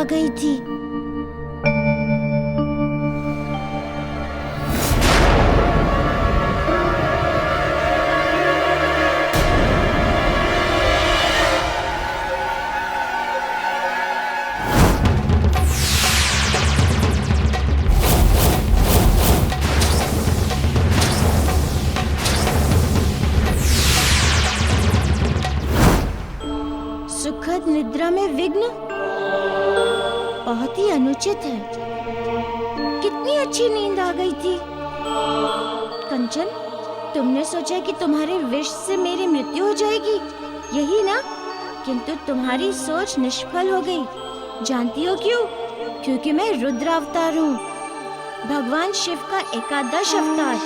आ गई थी। सुखद निद्रा में विघ्न बहुत ही अनुचित है। कितनी अच्छी नींद आ गई थी। कंचन, तुमने सोचा कि तुम्हारे विष से मेरी मृत्यु हो जाएगी, यही ना? किंतु तुम्हारी सोच निष्फल हो गई। जानती हो क्यों? क्योंकि मैं रुद्र अवतार हूँ, भगवान शिव का एकादश अवतार।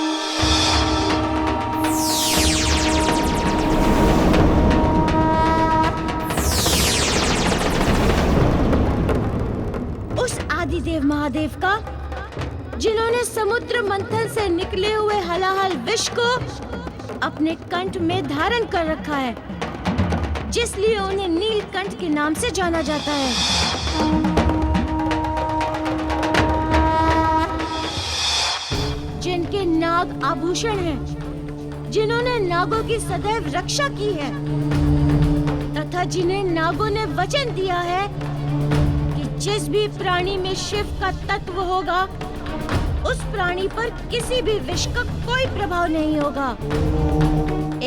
आदिदेव महादेव का, जिन्होंने समुद्र मंथन से निकले हुए हलाहल विष को अपने कंठ में धारण कर रखा है, जिसलिए उन्हें नीलकंठ के नाम से जाना जाता है। जिनके नाग आभूषण हैं, जिन्होंने नागों की सदैव रक्षा की है, तथा जिन्हें नागों ने वचन दिया है जिस भी प्राणी में शिव का तत्व होगा, उस प्राणी पर किसी भी विष का कोई प्रभाव नहीं होगा।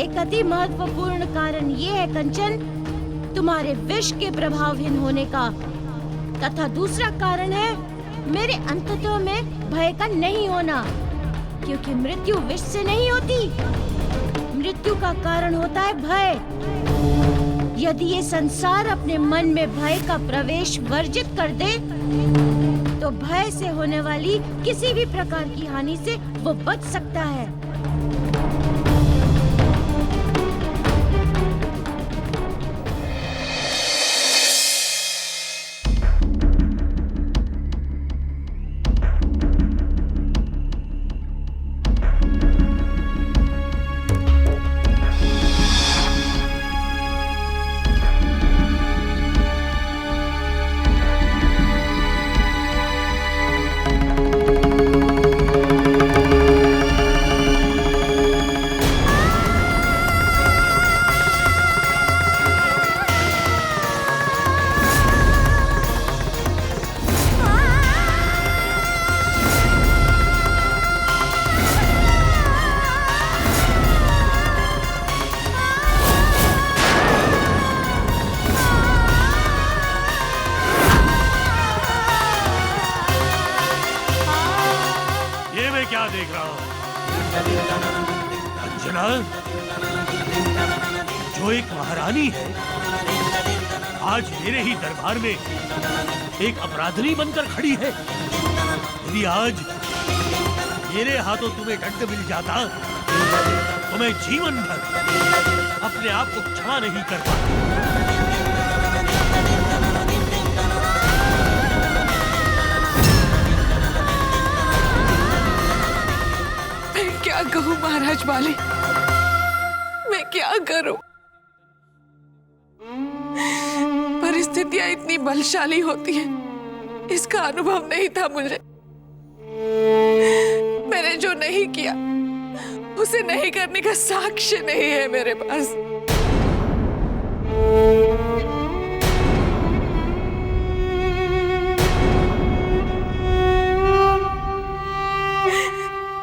एक अति महत्वपूर्ण कारण ये है कंचन, तुम्हारे विष के प्रभावहीन होने का। तथा दूसरा कारण है मेरे अंतत्व में भय का नहीं होना, क्योंकि मृत्यु विष से नहीं होती। मृत्यु का कारण होता है भय। यदि ये संसार अपने मन में भय का प्रवेश वर्जित कर दे, तो भय से होने वाली किसी भी प्रकार की हानि से वो बच सकता है। क्या देख रहा हूं? अंजना, जो एक महारानी है, आज मेरे ही दरबार में एक अपराधनी बनकर खड़ी है। यदि आज मेरे हाथों तुम्हें दंड मिल जाता, तो मैं जीवन भर अपने आप को क्षमा नहीं कर पाता। क्या कहूँ महाराज वाले, मैं क्या करूं? परिस्थितियां इतनी बलशाली होती हैं, इसका अनुभव नहीं था मुझे। मैंने जो नहीं किया, उसे नहीं करने का साक्ष्य नहीं है मेरे पास।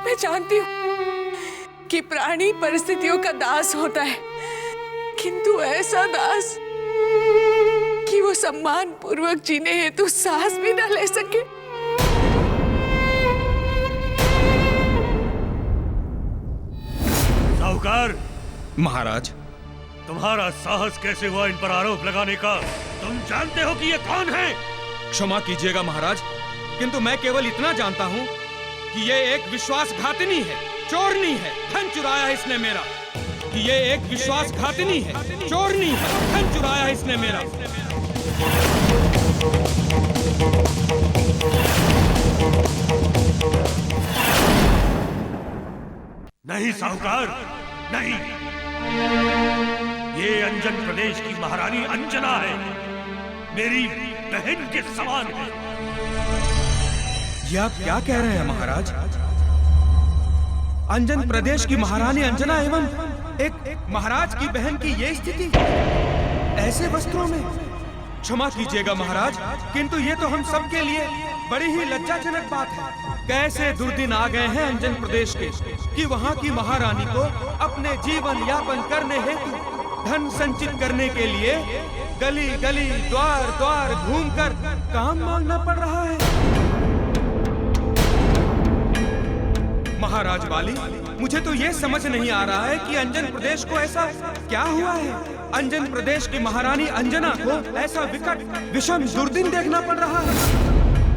मैं जानती हूँ कि प्राणी परिस्थितियों का दास होता है, किंतु ऐसा दास कि वो सम्मान पूर्वक जीने हेतु सांस भी न ले सके। साहूकार महाराज, तुम्हारा साहस कैसे हुआ इन पर आरोप लगाने का? तुम जानते हो कि ये कौन है? क्षमा कीजिएगा महाराज, किंतु मैं केवल इतना जानता हूँ कि ये एक विश्वासघातिनी है, चोरनी है, धन चुराया इसने मेरा। कि ये एक विश्वासघातिनी है, चोरनी है, धन चुराया इसने मेरा। नहीं साहूकार, नहीं। ये अंजन प्रदेश की महारानी अंजना है, बहन के समान है। ये आप क्या कह रहे हैं महाराज? अंजन प्रदेश की महारानी अंजना एवं एक महाराज की बहन की ये स्थिति ऐसे वस्त्रों में? क्षमा कीजिएगा महाराज, किंतु ये तो हम सबके लिए बड़ी ही लज्जाजनक बात है। कैसे दुर्दिन आ गए हैं अंजन प्रदेश के कि वहाँ की महारानी को अपने जीवन यापन करने हेतु धन संचित करने के लिए गली गली द्वार द्वार घूमकर काम मांगना पड़ रहा है। महाराज बाली, मुझे तो ये समझ नहीं आ रहा है कि अंजन प्रदेश को ऐसा क्या हुआ है। अंजन प्रदेश की महारानी अंजना को ऐसा विकट विषम दुर्दिन देखना पड़ रहा है।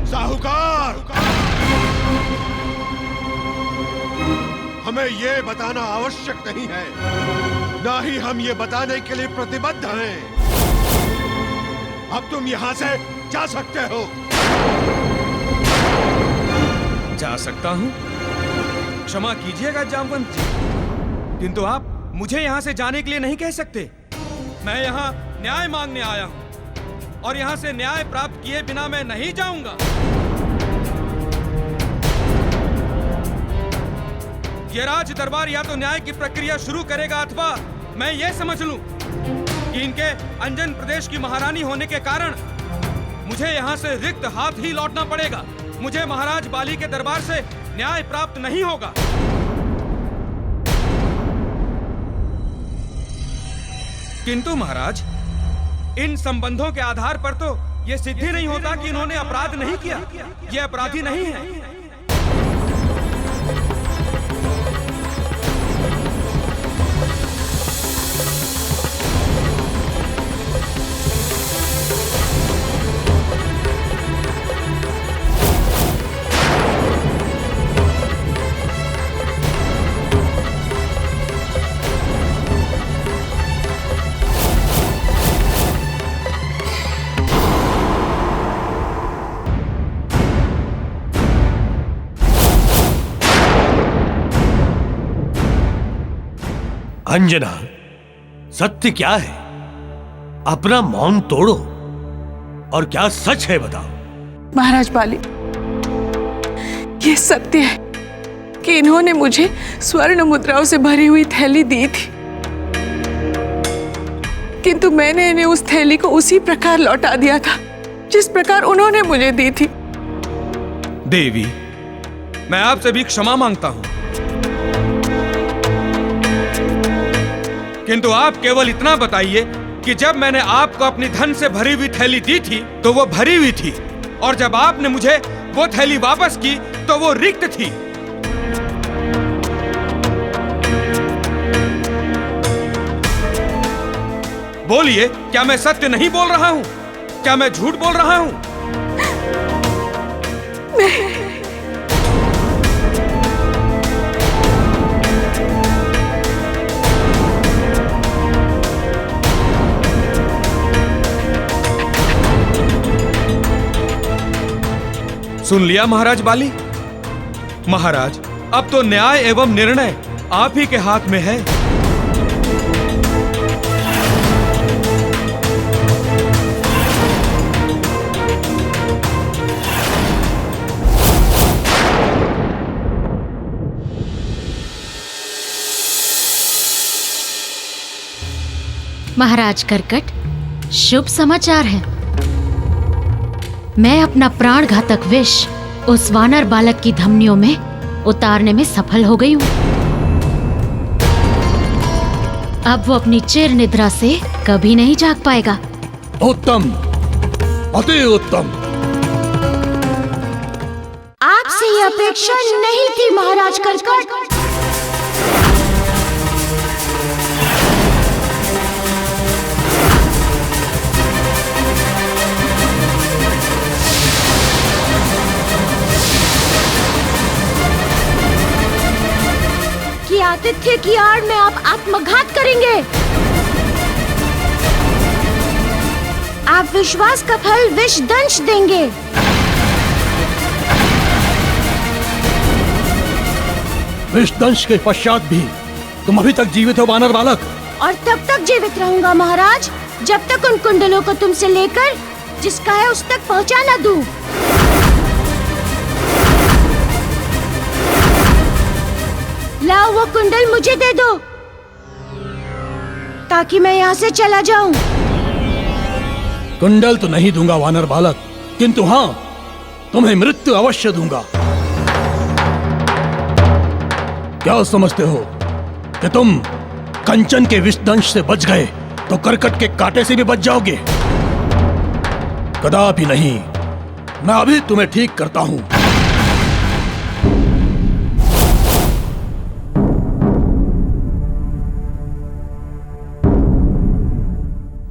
साहूकार, हमें ये बताना आवश्यक नहीं है, ना ही हम ये बताने के लिए प्रतिबद्ध हैं। अब तुम यहाँ से जा सकते हो। जा सकता हूँ? क्षमा कीजिएगा जामवंत जी, किंतु आप मुझे यहाँ से जाने के लिए नहीं कह सकते। मैं यहाँ न्याय मांगने आया हूँ और यहाँ से न्याय प्राप्त किए बिना मैं नहीं जाऊंगा। ये राज दरबार या तो न्याय की प्रक्रिया शुरू करेगा अथवा मैं ये समझ लूं कि इनके अंजन प्रदेश की महारानी होने के कारण मुझे यहाँ से रिक्त हाथ ही लौटना पड़ेगा। मुझे महाराज बाली के दरबार से न्याय प्राप्त नहीं होगा। किंतु महाराज, इन संबंधों के आधार पर तो यह सिद्धि नहीं होता कि इन्होंने अपराध नहीं किया। ये अपराधी नहीं है। अंजना, सत्य क्या है? अपना मौन तोड़ो और क्या सच है बताओ। महाराज बाली, ये सत्य है कि इन्होंने मुझे स्वर्ण मुद्राओं से भरी हुई थैली दी थी, किंतु मैंने इन्हें उस थैली को उसी प्रकार लौटा दिया था जिस प्रकार उन्होंने मुझे दी थी। देवी, मैं आपसे भी क्षमा मांगता हूं, किंतु आप केवल इतना बताइए कि जब मैंने आपको अपनी धन से भरी हुई थैली दी थी तो वो भरी हुई थी, और जब आपने मुझे वो थैली वापस की तो वो रिक्त थी। बोलिए, क्या मैं सत्य नहीं बोल रहा हूं? क्या मैं झूठ बोल रहा हूं? सुन लिया महाराज बाली? महाराज, अब तो न्याय एवं निर्णय आप ही के हाथ में है। महाराज कर्कट, शुभ समाचार है। मैं अपना प्राण घातक विष उस वानर बालक की धमनियों में उतारने में सफल हो गई हूँ। अब वो अपनी चिर निद्रा से कभी नहीं जाग पाएगा। उत्तम, अति उत्तम। आपसे ये अपेक्षा नहीं थी महाराज कर्कट। आतिथ्य की आड़ में आप आत्मघात करेंगे। आप विश्वास का फल विष दंश देंगे। विष दंश के पश्चात भी तुम अभी तक जीवित हो वानर बालक? और तब तक जीवित रहूंगा महाराज, जब तक उन कुंडलों को तुमसे लेकर जिसका है उस तक पहुंचा ना दूं। लाओ वो कुंडल मुझे दे दो ताकि मैं यहाँ से चला जाऊं। कुंडल तो नहीं दूंगा वानर बालक, किंतु हाँ, तुम्हें मृत्यु अवश्य दूंगा। क्या समझते हो कि तुम कंचन के विषदंश से बच गए तो करकट के कांटे से भी बच जाओगे? कदापि नहीं। मैं अभी तुम्हें ठीक करता हूं।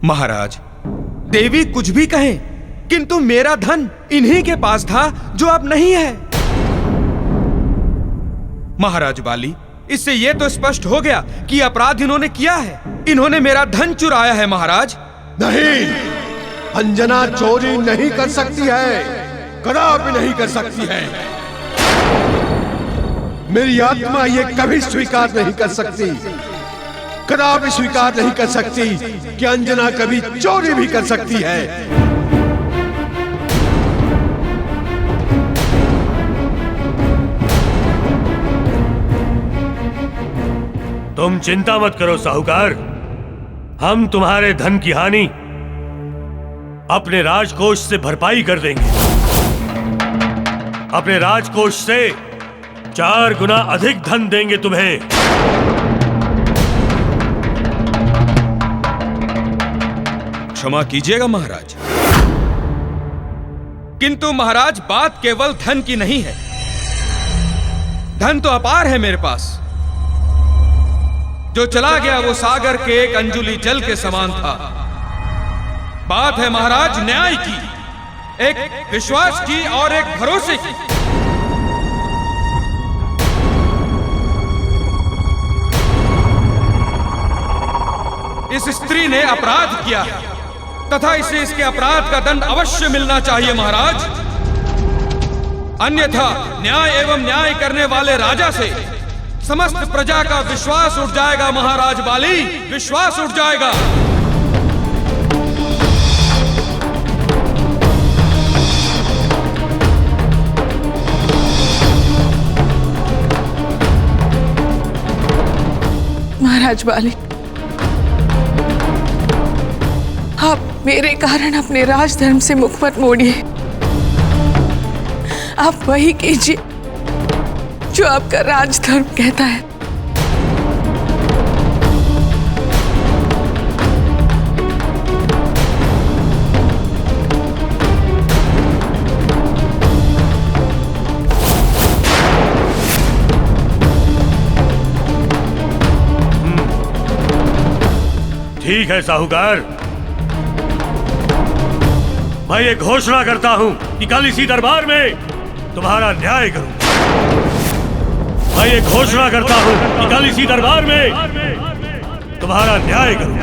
महाराज, देवी कुछ भी कहें, किंतु मेरा धन इन्हीं के पास था जो अब नहीं है। महाराज बाली, इससे यह तो स्पष्ट हो गया कि अपराध इन्होंने किया है। इन्होंने मेरा धन चुराया है महाराज। नहीं, अंजना चोरी नहीं कर सकती है, कदापि नहीं कर सकती है। मेरी आत्मा ये कभी स्वीकार नहीं कर सकती, कदापि स्वीकार नहीं कर सकती कि अंजना कभी चोरी भी कर सकती है। तुम चिंता मत करो साहूकार, हम तुम्हारे धन की हानि अपने राजकोष से भरपाई कर देंगे। अपने राजकोष से 4 गुना अधिक धन देंगे तुम्हें। क्षमा कीजिएगा महाराज, किंतु महाराज बात केवल धन की नहीं है। धन तो अपार है मेरे पास। जो चला गया वो सागर के एक अंजुली जल के समान था। बात है महाराज न्याय की, एक विश्वास की और एक भरोसे की। इस स्त्री ने अपराध किया है तथा इसे इसके अपराध का दंड अवश्य मिलना चाहिए महाराज। अन्यथा न्याय एवं न्याय करने वाले राजा से समस्त प्रजा का विश्वास उठ जाएगा महाराज बाली, विश्वास उठ जाएगा। महाराज बाली, आप मेरे कारण अपने राजधर्म से मुख मत मोड़िए। आप वही कीजिए जो आपका राजधर्म कहता है। ठीक है साहूकार, मैं ये घोषणा करता हूं कि कल इसी दरबार में तुम्हारा न्याय करूं। मैं ये घोषणा करता हूं कि कल इसी दरबार में तुम्हारा न्याय करूं।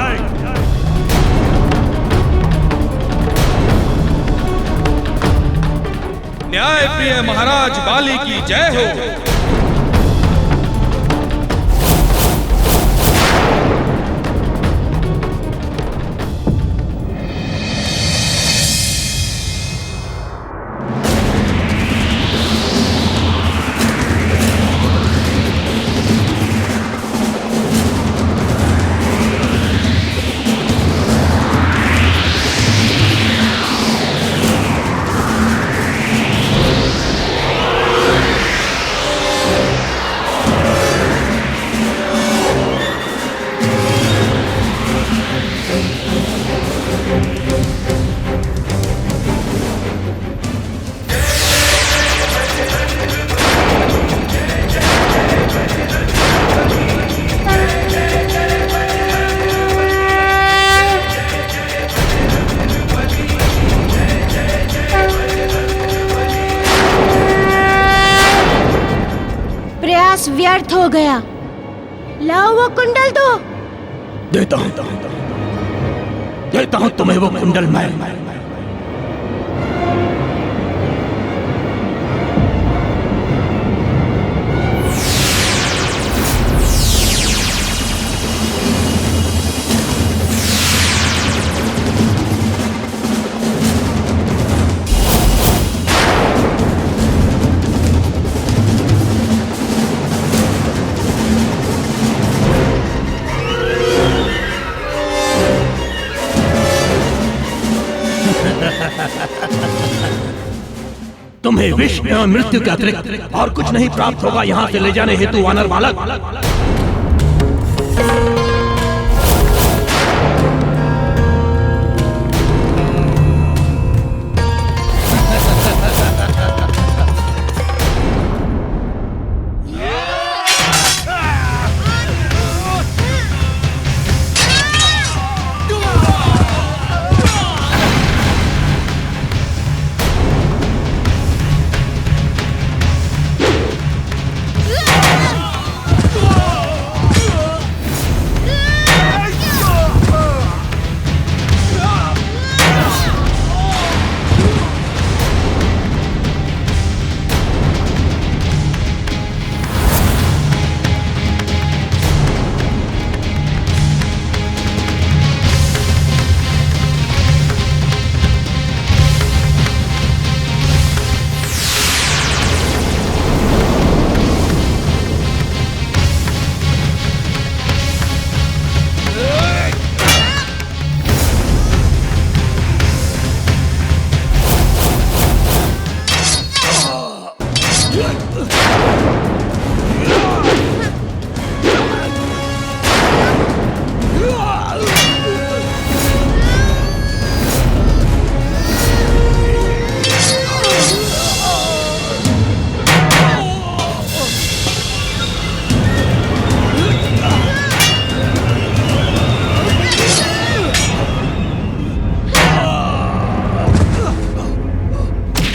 न्याय प्रिय महाराज बाली की जय हो। व्यर्थ हो गया। लाओ वो कुंडल दो। देता हूं तुम्हें वो कुंडल। मैं तुम्हें विष एवं मृत्यु के अतिरिक्त और कुछ नहीं प्राप्त होगा यहाँ से ले जाने हेतु वानर बालक।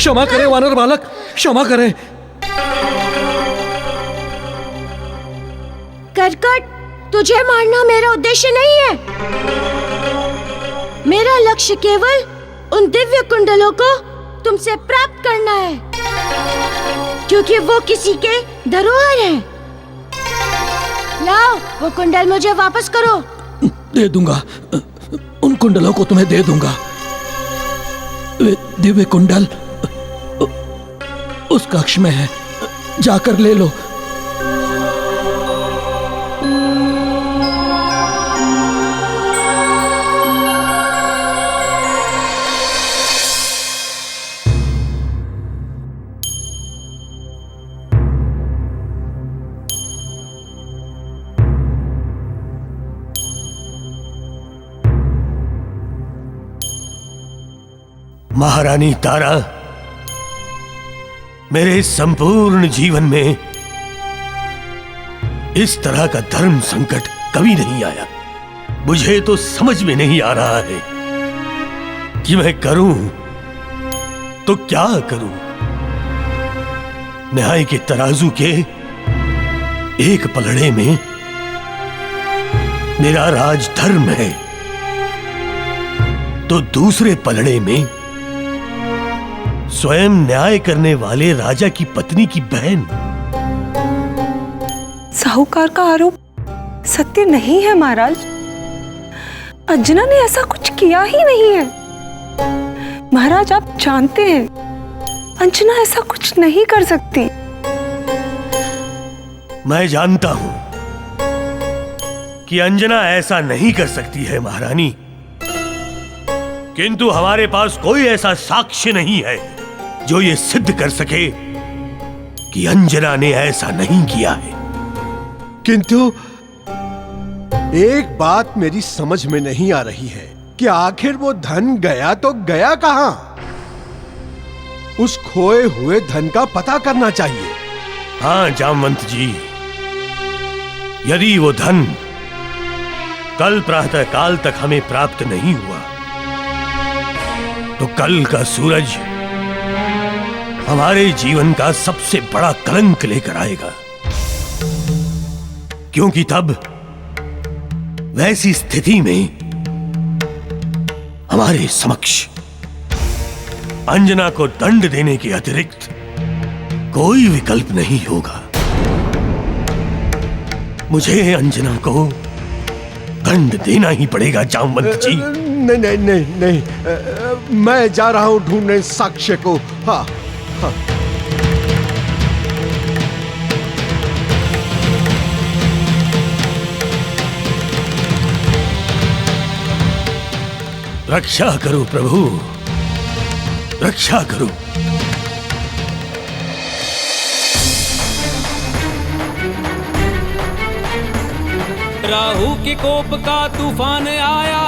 क्षमा करें वानर बालक, क्षमा करें। करकट, तुझे मारना मेरा उद्देश्य नहीं है। मेरा लक्ष्य केवल उन दिव्य कुंडलों को तुमसे प्राप्त करना है, क्योंकि वो किसी के धरोहर हैं। लाओ, वो कुंडल मुझे वापस करो। दे दूंगा, उन कुंडलों को तुम्हें दे दूंगा। वे दिव्य कुंडल उस कक्ष में है, जाकर ले लो। महारानी तारा, मेरे संपूर्ण जीवन में इस तरह का धर्म संकट कभी नहीं आया। मुझे तो समझ में नहीं आ रहा है कि मैं करूं तो क्या करूं। न्याय के तराजू के एक पलड़े में मेरा राज धर्म है, तो दूसरे पलड़े में स्वयं न्याय करने वाले राजा की पत्नी की बहन। साहूकार का आरोप सत्य नहीं है महाराज। अंजना ने ऐसा कुछ किया ही नहीं है। महाराज, आप जानते हैं अंजना ऐसा कुछ नहीं कर सकती। मैं जानता हूं कि अंजना ऐसा नहीं कर सकती है महारानी, किंतु हमारे पास कोई ऐसा साक्ष्य नहीं है जो ये सिद्ध कर सके कि अंजना ने ऐसा नहीं किया है। किंतु एक बात मेरी समझ में नहीं आ रही है कि आखिर वो धन गया तो गया कहां? उस खोए हुए धन का पता करना चाहिए। हाँ जामवंत जी, यदि वो धन कल प्रातः काल तक हमें प्राप्त नहीं हुआ तो कल का सूरज हमारे जीवन का सबसे बड़ा कलंक लेकर आएगा, क्योंकि तब वैसी स्थिति में हमारे समक्ष अंजना को दंड देने के अतिरिक्त कोई विकल्प नहीं होगा। मुझे अंजना को दंड देना ही पड़ेगा जामवंत जी। नहीं नहीं नहीं नहीं, मैं जा रहा हूं ढूंढने साक्ष्य को। हाँ हाँ। रक्षा करो प्रभु, रक्षा करो। राहु के कोप का तूफान आया,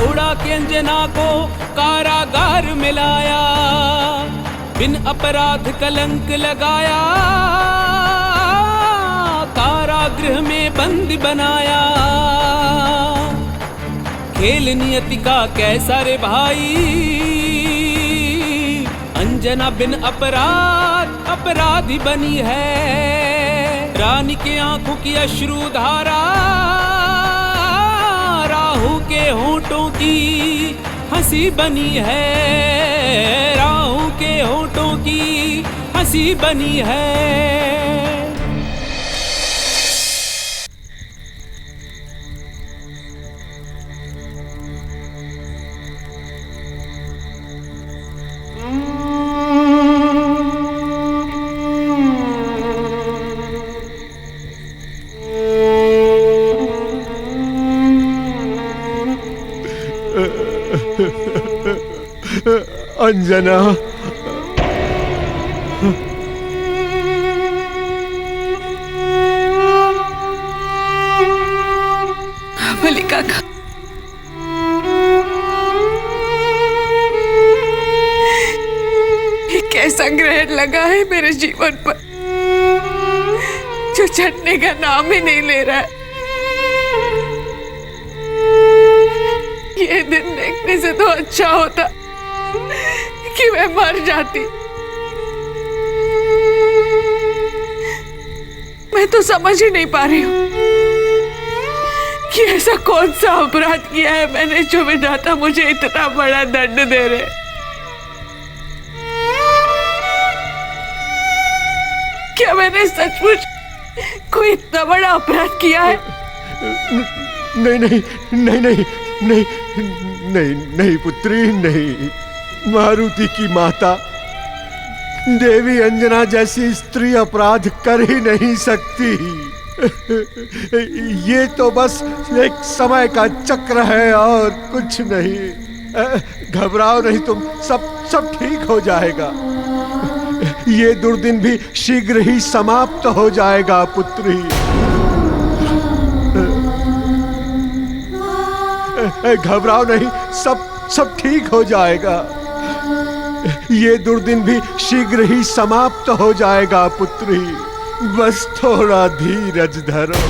उड़ा के अंजना को कारागार में लाया, बिन अपराध कलंक लगाया, कारागृह में बंदी बनाया। खेल नियति का कैसा रे भाई, अंजना बिन अपराध अपराधी बनी है। रानी के आंखों की अश्रुधारा, राहु के होठों की हंसी बनी है, राहु के होठों की हंसी बनी है। अंजना, मलिका का ये कैसा ग्रहण लगा है मेरे जीवन पर, जो छटने का नाम ही नहीं ले रहा है। ये दिन देखने से तो अच्छा होता कि मैं मर जाती। मैं तो समझ ही नहीं पा रही हूँ कि ऐसा कौन सा अपराध किया है मैंने जो विधाता मुझे इतना बड़ा दंड दे रहे। क्या मैंने सचमुच कोई इतना बड़ा अपराध किया है? नहीं नहीं नहीं नहीं नहीं नहीं नहीं पुत्री, नहीं। मारुति की माता देवी अंजना जैसी स्त्री अपराध कर ही नहीं सकती। ये तो बस एक समय का चक्र है और कुछ नहीं। घबराओ नहीं तुम, सब ठीक हो जाएगा। ये दुर्दिन भी शीघ्र ही समाप्त हो जाएगा पुत्री। घबराओ नहीं, सब ठीक हो जाएगा। ये दुर्दिन भी शीघ्र ही समाप्त हो जाएगा पुत्री। बस थोड़ा धीरज धरो।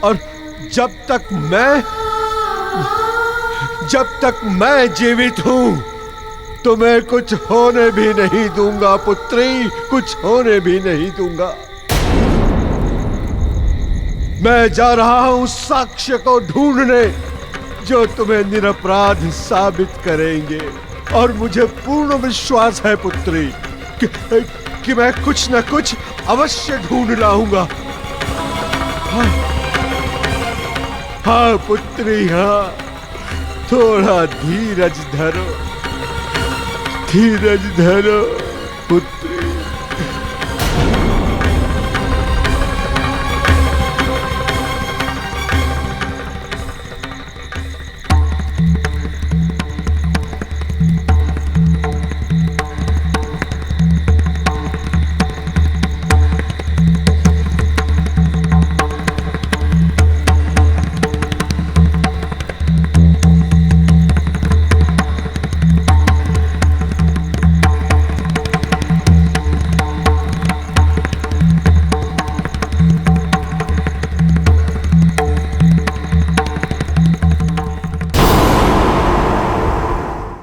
और जब तक मैं जीवित हूं तुम्हें कुछ होने भी नहीं दूंगा पुत्री, कुछ होने भी नहीं दूंगा। मैं जा रहा हूं साक्ष्य को ढूंढने जो तुम्हें निरपराध साबित करेंगे, और मुझे पूर्ण विश्वास है पुत्री कि मैं कुछ न कुछ अवश्य ढूंढ लाऊंगा। हाँ पुत्री, हाँ, थोड़ा धीरज धरो, धीरज धरो पुत्री।